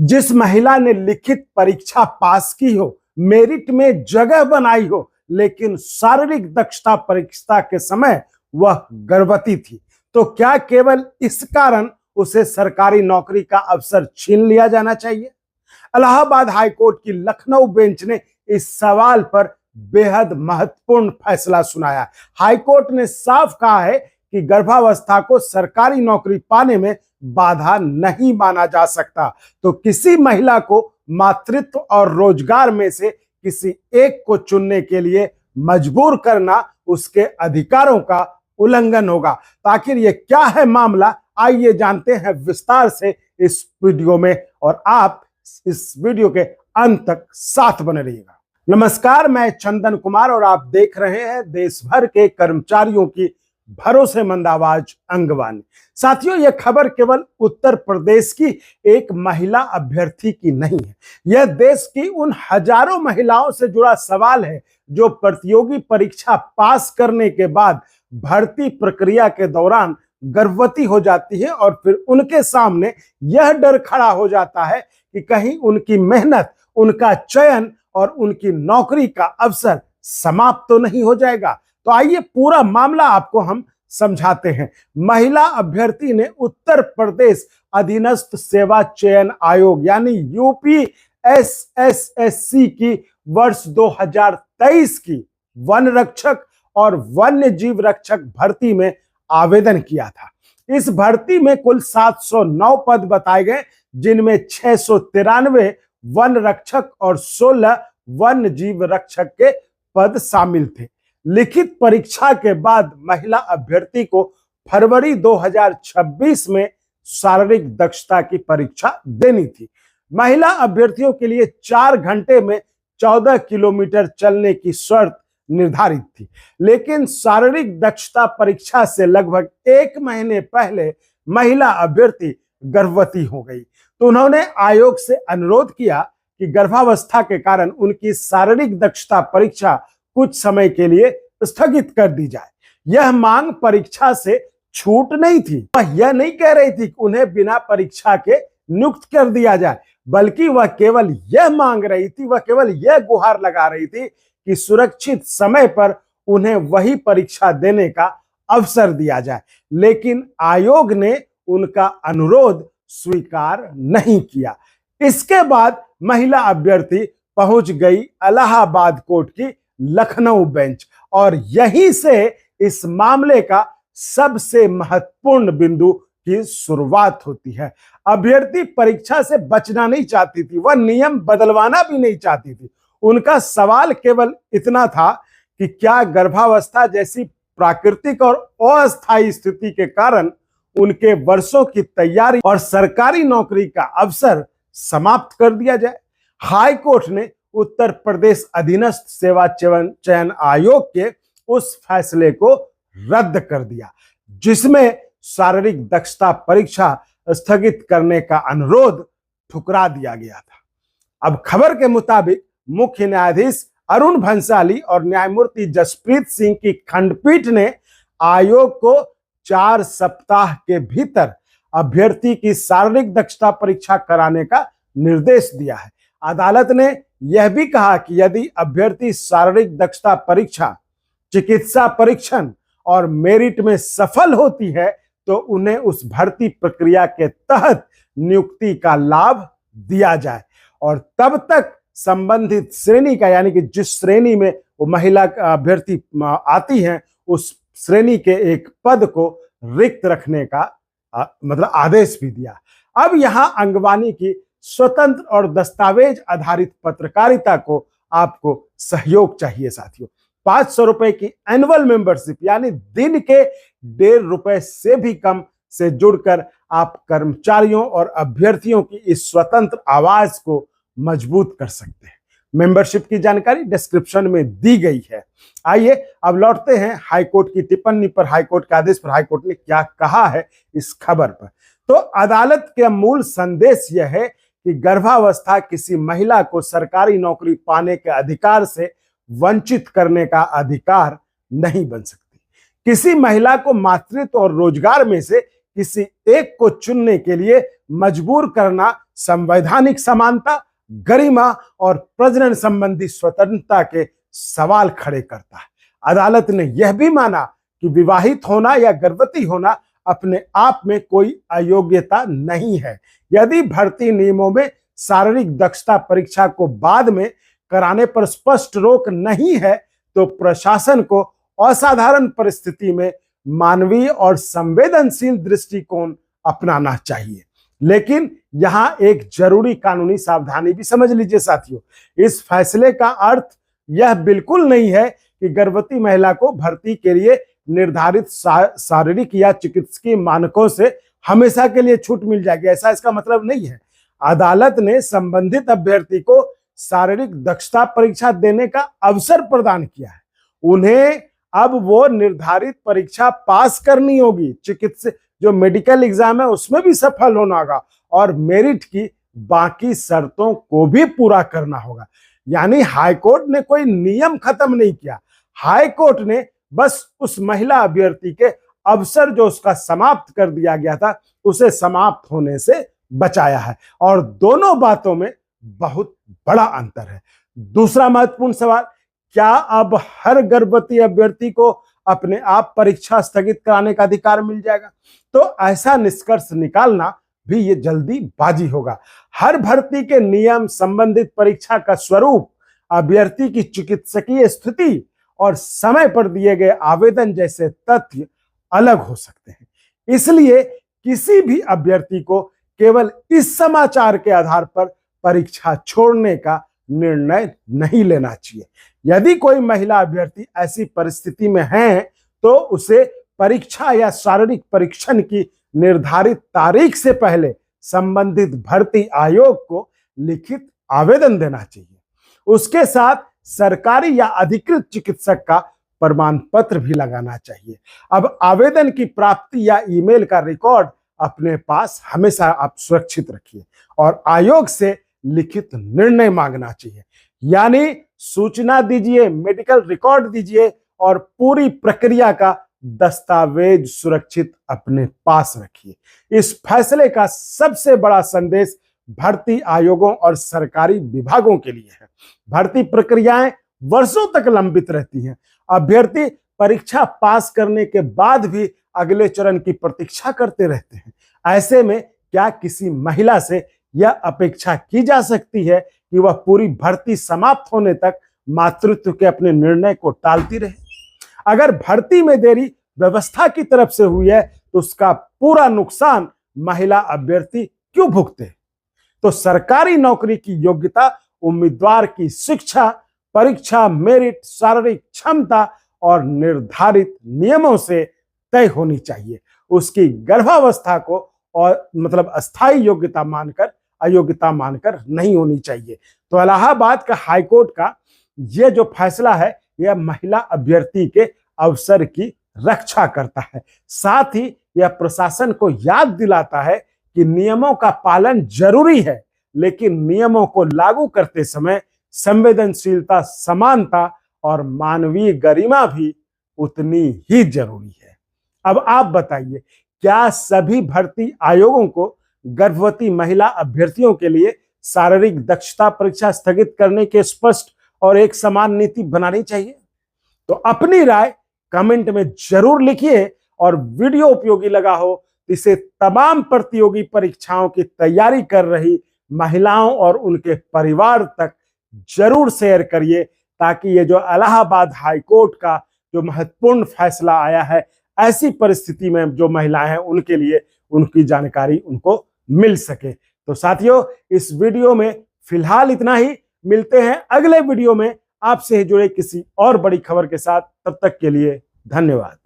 जिस महिला ने लिखित परीक्षा पास की हो, मेरिट में जगह बनाई हो, लेकिन शारीरिक दक्षता परीक्षा के समय वह गर्भवती थी, तो क्या केवल इस कारण उसे सरकारी नौकरी का अवसर छीन लिया जाना चाहिए? इलाहाबाद हाईकोर्ट की लखनऊ बेंच ने इस सवाल पर बेहद महत्वपूर्ण फैसला सुनाया। हाईकोर्ट ने साफ कहा है कि गर्भावस्था को सरकारी नौकरी पाने में बाधा नहीं माना जा सकता, तो किसी महिला को मातृत्व और रोजगार में से किसी एक को चुनने के लिए मजबूर करना उसके अधिकारों का उल्लंघन होगा। तो आखिर ये क्या है मामला, आइए जानते हैं विस्तार से इस वीडियो में, और आप इस वीडियो के अंत तक साथ बने रहिएगा। नमस्कार, मैं चंदन कुमार और आप देख रहे हैं देश भर के कर्मचारियों की भरोसेमंद आवाज अंगवानी। साथियों, यह खबर केवल उत्तर प्रदेश की एक महिला अभ्यर्थी की नहीं है, यह देश की उन हजारों महिलाओं से जुड़ा सवाल है जो प्रतियोगी परीक्षा पास करने के बाद भर्ती प्रक्रिया के दौरान गर्भवती हो जाती है और फिर उनके सामने यह डर खड़ा हो जाता है कि कहीं उनकी मेहनत, उनका चयन और उनकी नौकरी का अवसर समाप्त तो नहीं हो जाएगा। तो आइए पूरा मामला आपको हम समझाते हैं। महिला अभ्यर्थी ने उत्तर प्रदेश अधीनस्थ सेवा चयन आयोग यानी यूपीएसएसएससी की वर्ष 2023 की वन रक्षक और वन्य जीव रक्षक भर्ती में आवेदन किया था। इस भर्ती में कुल 709 पद बताए गए, जिनमें 693 वन रक्षक और 16 वन्य जीव रक्षक के पद शामिल थे। लिखित परीक्षा के बाद महिला अभ्यर्थी को फरवरी 2026 में शारीरिक दक्षता की परीक्षा देनी थी। महिला अभ्यर्थियों के लिए 4 घंटे में 14 किलोमीटर चलने की शर्त निर्धारित थी, लेकिन शारीरिक दक्षता परीक्षा से लगभग 1 महीने पहले महिला अभ्यर्थी गर्भवती हो गई, तो उन्होंने आयोग से अनुरोध किया कि गर्भावस्था के कारण उनकी शारीरिक दक्षता परीक्षा कुछ समय के लिए स्थगित कर दी जाए। यह मांग परीक्षा से छूट नहीं थी। वह यह नहीं कह रही थी कि उन्हें बिना परीक्षा के नियुक्त कर दिया जाए, बल्कि वह केवल यह मांग रही थी, वह केवल यह गुहार लगा रही थी कि सुरक्षित समय पर उन्हें वही परीक्षा देने का अवसर दिया जाए। लेकिन आयोग ने उनका अनुरोध स्वीकार नहीं किया। इसके बाद महिला अभ्यर्थी पहुंच गई इलाहाबाद कोर्ट की लखनऊ बेंच, और यहीं से इस मामले का सबसे महत्वपूर्ण बिंदु की शुरुआत होती है। अभ्यर्थी परीक्षा से बचना नहीं चाहती थी, वह नियम बदलवाना भी नहीं चाहती थी। उनका सवाल केवल इतना था कि क्या गर्भावस्था जैसी प्राकृतिक और अस्थायी स्थिति के कारण उनके वर्षों की तैयारी और सरकारी नौकरी का अवसर समाप्त कर दिया जाए। हाई कोर्ट ने उत्तर प्रदेश अधीनस्थ सेवा चयन आयोग के उस फैसले को रद्द कर दिया, जिसमें शारीरिक दक्षता परीक्षा स्थगित करने का अनुरोध ठुकरा दिया गया था। अब खबर के मुताबिक मुख्य न्यायाधीश अरुण भंसाली और न्यायमूर्ति जसप्रीत सिंह की खंडपीठ ने आयोग को 4 सप्ताह के भीतर अभ्यर्थी की शारीरिक दक्षता परीक्षा कराने का निर्देश दिया है। अदालत ने यह भी कहा कि यदि अभ्यर्थी शारीरिक दक्षता परीक्षा, चिकित्सा परीक्षण और मेरिट में सफल होती है तो उन्हें उस भर्ती प्रक्रिया के तहत नियुक्ति का लाभ दिया जाए, और तब तक संबंधित श्रेणी का, यानी कि जिस श्रेणी में वो महिला अभ्यर्थी आती हैं उस श्रेणी के एक पद को रिक्त रखने का मतलब आदेश भी दिया। अब यहां अंगवानी की स्वतंत्र और दस्तावेज आधारित पत्रकारिता को आपको सहयोग चाहिए साथियों। 500 रुपए की एनुअल मेंबरशिप यानी दिन के 1.5 रुपए से भी कम से जुड़कर आप कर्मचारियों और अभ्यर्थियों की इस स्वतंत्र आवाज को मजबूत कर सकते हैं। मेंबरशिप की जानकारी डिस्क्रिप्शन में दी गई है। आइए अब लौटते हैं हाईकोर्ट की टिप्पणी पर, हाईकोर्ट के आदेश पर हाईकोर्ट ने क्या कहा है इस खबर पर। तो अदालत का मूल संदेश यह है कि गर्भावस्था किसी महिला को सरकारी नौकरी पाने के अधिकार से वंचित करने का अधिकार नहीं बन सकती। किसी महिला को मातृत्व और रोजगार में से किसी एक को चुनने के लिए मजबूर करना संवैधानिक समानता, गरिमा और प्रजनन संबंधी स्वतंत्रता के सवाल खड़े करता है। अदालत ने यह भी माना कि विवाहित होना या गर्भवती होना अपने आप में कोई अयोग्यता नहीं है। यदि भर्ती नियमों में शारीरिक दक्षता परीक्षा को बाद में कराने पर स्पष्ट रोक नहीं है तो प्रशासन को असाधारण परिस्थिति में मानवीय और संवेदनशील दृष्टिकोण अपनाना चाहिए। लेकिन यहां एक जरूरी कानूनी सावधानी भी समझ लीजिए साथियों। इस फैसले का अर्थ यह बिल्कुल नहीं है कि गर्भवती महिला को भर्ती के लिए निर्धारित शारीरिक या चिकित्सकीय मानकों से हमेशा के लिए छूट मिल जाएगी, ऐसा इसका मतलब नहीं है। अदालत ने संबंधित अभ्यर्थी को शारीरिक दक्षता परीक्षा देने का अवसर प्रदान किया है। उन्हें अब वो निर्धारित परीक्षा पास करनी होगी, चिकित्सा जो मेडिकल एग्जाम है उसमें भी सफल होना होगा और मेरिट की बाकी शर्तों को भी पूरा करना होगा। यानी हाईकोर्ट ने कोई नियम खत्म नहीं किया, हाईकोर्ट ने बस उस महिला अभ्यर्थी के अवसर जो उसका समाप्त कर दिया गया था उसे समाप्त होने से बचाया है। और दोनों बातों में बहुत बड़ा अंतर है। दूसरा महत्वपूर्ण सवाल, क्या अब हर गर्भवती अभ्यर्थी को अपने आप परीक्षा स्थगित कराने का अधिकार मिल जाएगा? तो ऐसा निष्कर्ष निकालना भी ये जल्दीबाजी होगा। हर भर्ती के नियम, संबंधित परीक्षा का स्वरूप, अभ्यर्थी की चिकित्सकीय स्थिति और समय पर दिए गए आवेदन जैसे तथ्य अलग हो सकते हैं। इसलिए किसी भी अभ्यर्थी को केवल इस समाचार के आधार पर परीक्षा छोड़ने का निर्णय नहीं लेना चाहिए। यदि कोई महिला अभ्यर्थी ऐसी परिस्थिति में है तो उसे परीक्षा या शारीरिक परीक्षण की निर्धारित तारीख से पहले संबंधित भर्ती आयोग को लिखित आवेदन देना चाहिए। उसके साथ सरकारी या अधिकृत चिकित्सक का प्रमाण पत्र भी लगाना चाहिए। अब आवेदन की प्राप्ति या ईमेल का रिकॉर्ड अपने पास हमेशा आप सुरक्षित रखिए और आयोग से लिखित निर्णय मांगना चाहिए। यानी सूचना दीजिए, मेडिकल रिकॉर्ड दीजिए और पूरी प्रक्रिया का दस्तावेज सुरक्षित अपने पास रखिए। इस फैसले का सबसे बड़ा संदेश भर्ती आयोगों और सरकारी विभागों के लिए है। भर्ती प्रक्रियाएं वर्षों तक लंबित रहती हैं। अभ्यर्थी परीक्षा पास करने के बाद भी अगले चरण की प्रतीक्षा करते रहते हैं। ऐसे में क्या किसी महिला से यह अपेक्षा की जा सकती है कि वह पूरी भर्ती समाप्त होने तक मातृत्व के अपने निर्णय को टालती रहे? अगर भर्ती में देरी व्यवस्था की तरफ से हुई है तो उसका पूरा नुकसान महिला अभ्यर्थी क्यों भुगते? तो सरकारी नौकरी की योग्यता उम्मीदवार की शिक्षा, परीक्षा, मेरिट, शारीरिक क्षमता और निर्धारित नियमों से तय होनी चाहिए। उसकी गर्भावस्था को और मतलब अस्थायी योग्यता मानकर अयोग्यता मानकर नहीं होनी चाहिए। तो इलाहाबाद का हाईकोर्ट का यह जो फैसला है यह महिला अभ्यर्थी के अवसर की रक्षा करता है। साथ ही यह प्रशासन को याद दिलाता है कि नियमों का पालन जरूरी है, लेकिन नियमों को लागू करते समय संवेदनशीलता, समानता और मानवीय गरिमा भी उतनी ही जरूरी है। अब आप बताइए, क्या सभी भर्ती आयोगों को गर्भवती महिला अभ्यर्थियों के लिए शारीरिक दक्षता परीक्षा स्थगित करने के स्पष्ट और एक समान नीति बनानी चाहिए? तो अपनी राय कमेंट में जरूर लिखिए और वीडियो उपयोगी लगा हो तो इसे तमाम प्रतियोगी परीक्षाओं की तैयारी कर रही महिलाओं और उनके परिवार तक जरूर शेयर करिए, ताकि ये जो इलाहाबाद हाईकोर्ट का जो महत्वपूर्ण फैसला आया है ऐसी परिस्थिति में जो महिलाएं हैं उनके लिए उनकी जानकारी उनको मिल सके। तो साथियों, इस वीडियो में फिलहाल इतना ही। मिलते हैं अगले वीडियो में आपसे जुड़े किसी और बड़ी खबर के साथ। तब तक के लिए धन्यवाद।